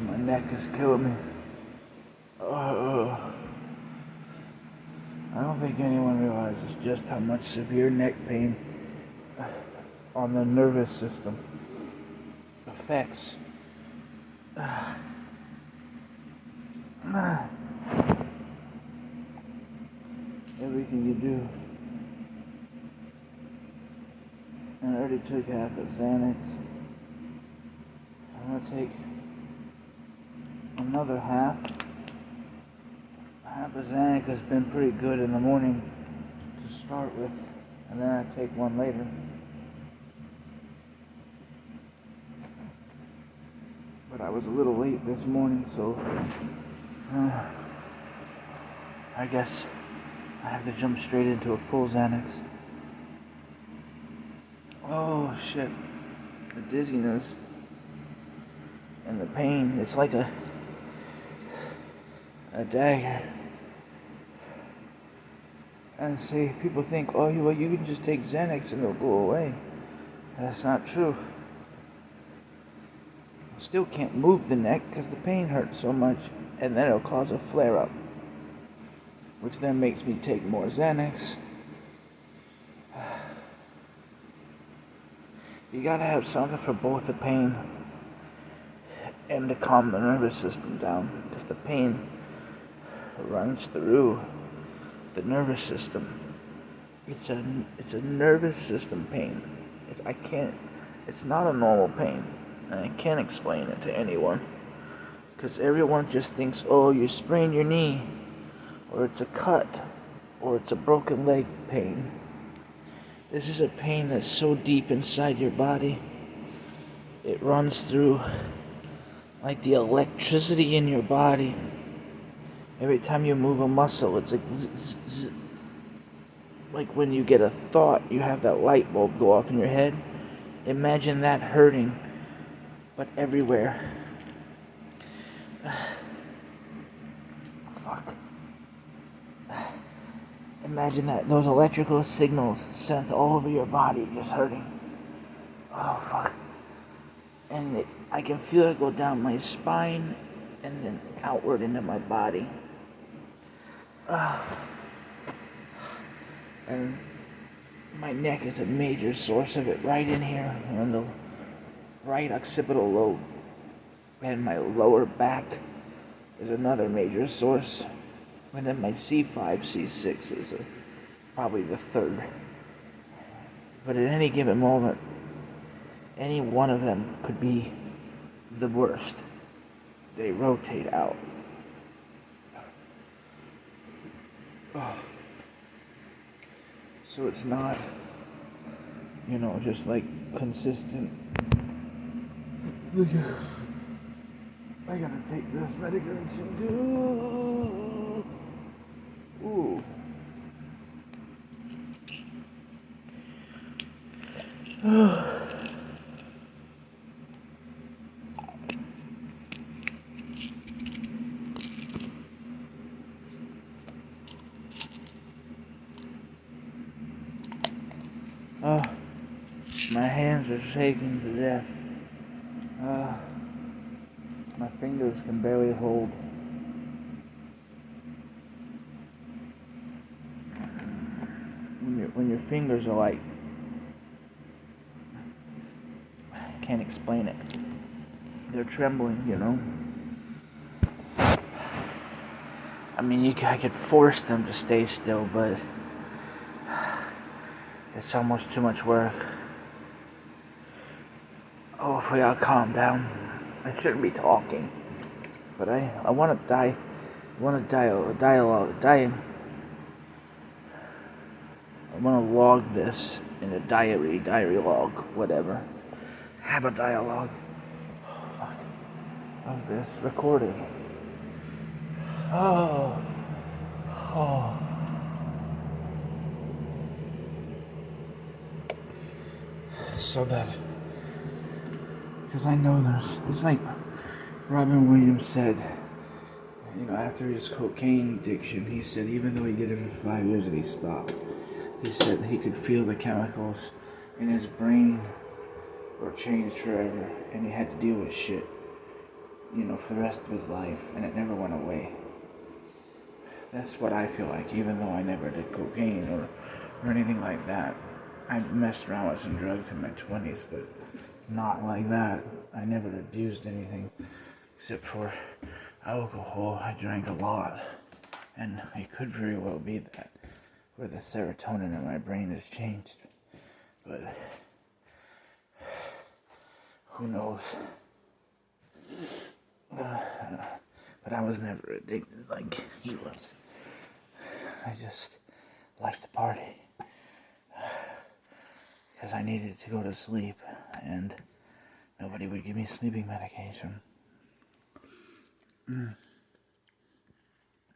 My neck is killing me. I don't think anyone realizes just how much severe neck pain on the nervous system affects everything you do. And I already took half a Xanax. I'm gonna take another half. Half a Xanax has been pretty good in the morning to start with, and then I take one later. But I was a little late this morning, so I guess I have to jump straight into a full Xanax. Oh shit. The dizziness and the pain, it's like a dagger. And see, people think, oh, well, you can just take Xanax and it'll go away. That's not true. Still can't move the neck because the pain hurts so much, and then it'll cause a flare-up, which then makes me take more Xanax. You gotta have something for both the pain and to calm the nervous system down, because the pain runs through the nervous system. It's a nervous system pain. It's not a normal pain. And I can't explain it to anyone, because everyone just thinks, oh, you sprained your knee, or it's a cut, or it's a broken leg pain. This is a pain that's so deep inside your body. It runs through like the electricity in your body. Every time you move a muscle, it's like zzz, zzz, zzz. Like when you get a thought, you have that light bulb go off in your head. Imagine that hurting, but everywhere. Fuck. Imagine that, those electrical signals sent all over your body just hurting. Oh, fuck. And I can feel it go down my spine and then outward into my body. And my neck is a major source of it, right in here on the right occipital lobe. And my lower back is another major source. And then my C5, C6 is probably the third. But at any given moment, any one of them could be the worst. They rotate out. So it's not, just like consistent. I gotta take this medication too. Ooh. My hands are shaking to death. My fingers can barely hold. When your fingers are like, I can't explain it. They're trembling, I mean, I could force them to stay still, but it's almost too much work. Oh, if we all calm down. I shouldn't be talking, but I want to die. I want to dying. I want to log this in a diary log, whatever. Have a dialogue. Oh, fuck. Of this recorded. Oh. So that, because I know it's like Robin Williams said, after his cocaine addiction, he said even though he did it for 5 years and he stopped, he said he could feel the chemicals in his brain were changed forever, and he had to deal with shit. for the rest of his life, and it never went away. That's what I feel like, even though I never did cocaine or anything like that. I messed around with some drugs in my 20s, but not like that. I never abused anything except for alcohol. I drank a lot, and it could very well be that where the serotonin in my brain has changed. But who knows? But I was never addicted like he was. I just liked to party because I needed to go to sleep, and nobody would give me sleeping medication. I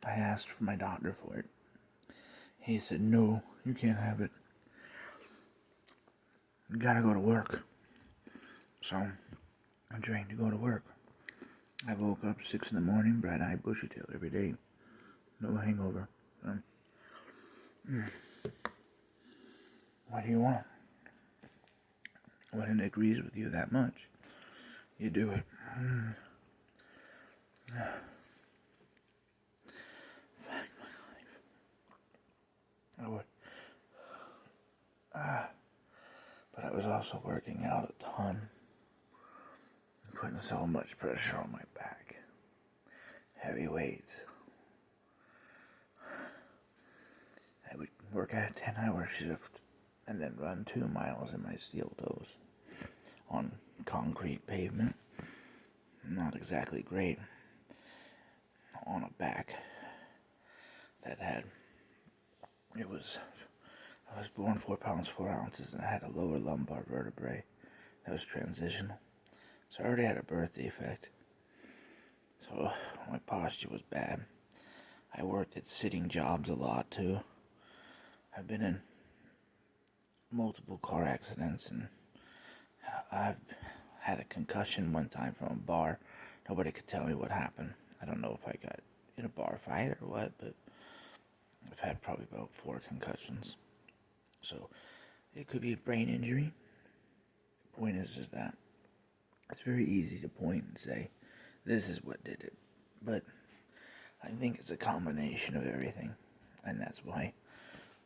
asked for my doctor for it. He said, "No, you can't have it. You gotta go to work." So I trained to go to work. I woke up 6 in the morning, bright-eyed, bushy-tailed every day. No hangover. So, what do you want? When it agrees with you that much, you do it. Fact my life. I would. But I was also working out a ton, putting so much pressure on my back. Heavy weights. I would work at a 10-hour shift and then run 2 miles in my steel toes on concrete pavement. Not exactly great. On a back that had, I was born 4 pounds 4 ounces, and I had a lower lumbar vertebrae that was transitional. So I already had a birth defect. So my posture was bad. I worked at sitting jobs a lot too. I've been in multiple car accidents, and I've had a concussion one time from a bar. Nobody could tell me what happened. I don't know if I got in a bar fight or what, but I've had probably about 4 concussions. So it could be a brain injury. The point is that it's very easy to point and say, this is what did it. But I think it's a combination of everything. And that's why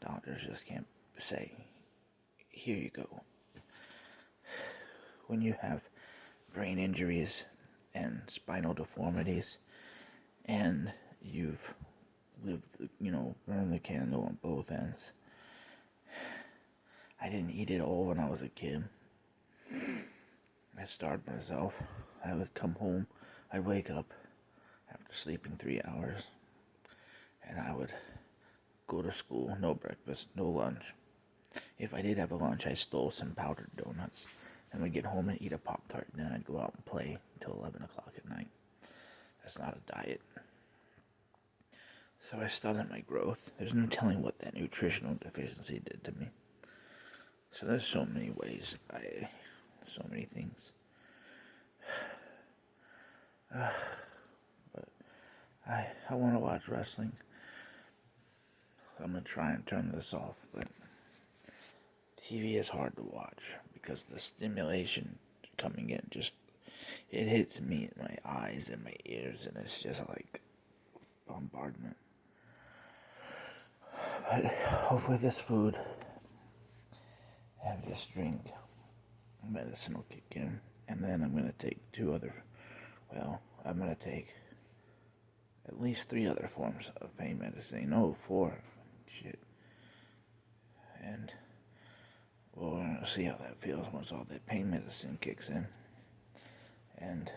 doctors just can't say, here you go. When you have brain injuries and spinal deformities, and you've lived, burned the candle on both ends. I didn't eat it all when I was a kid. I starved myself. I would come home, I'd wake up after sleeping 3 hours, and I would go to school, no breakfast, no lunch. If I did have a lunch, I stole some powdered donuts, and would get home and eat a Pop-Tart, and then I'd go out and play until 11 o'clock at night. That's not a diet. So I stunted my growth. There's no telling what that nutritional deficiency did to me. So there's so many ways, so many things. But I want to watch wrestling. I'm going to try and turn this off, but TV is hard to watch because the stimulation coming in it hits me in my eyes and my ears, and it's just like bombardment. But hopefully this food and this drink, medicine will kick in, and then I'm going to take I'm going to take at least 3 other forms of pain medicine. No, 4. Shit. And we're going to see how that feels once all that pain medicine kicks in. And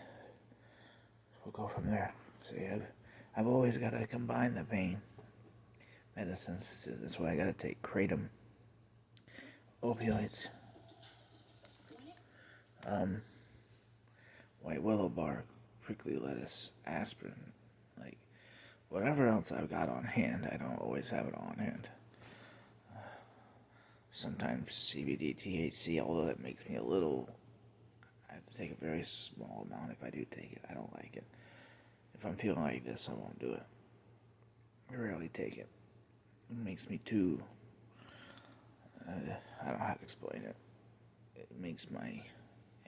we'll go from there. See, I've always got to combine the pain medicines. That's why I got to take kratom, opioids, white willow bark, prickly lettuce, aspirin, like whatever else I've got on hand. I don't always have it on hand. Sometimes CBD, THC, although that makes me I have to take a very small amount if I do take it. I don't like it. If I'm feeling like this, I won't do it. I rarely take it. It makes me too, I don't know how to explain it. It makes my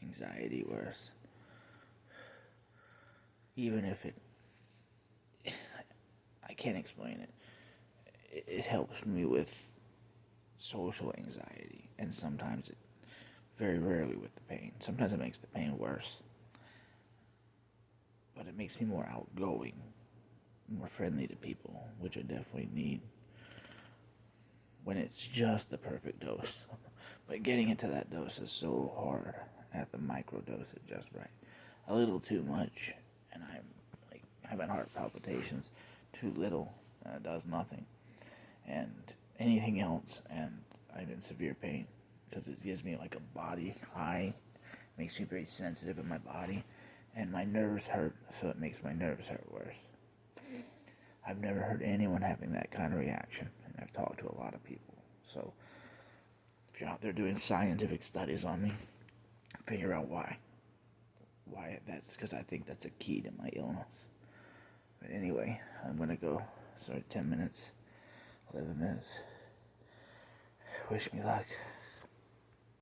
anxiety worse. even if I can't explain it. It helps me with social anxiety, and sometimes very rarely with the pain. Sometimes it makes the pain worse, but it makes me more outgoing, more friendly to people, which I definitely need when it's just the perfect dose. But getting into that dose is so hard. I have to micro dose it just right. A little too much, and I'm like having heart palpitations. Too little, and it does nothing. And anything else, and I'm in severe pain because it gives me like a body high, makes me very sensitive in my body, and my nerves hurt, so it makes my nerves hurt worse. I've never heard anyone having that kind of reaction, and I've talked to a lot of people. So if you're out there doing scientific studies on me, figure out why. Why that's because I think that's a key to my illness. But anyway, I'm gonna go. Sorry, 10 minutes, 11 minutes. Wish me luck.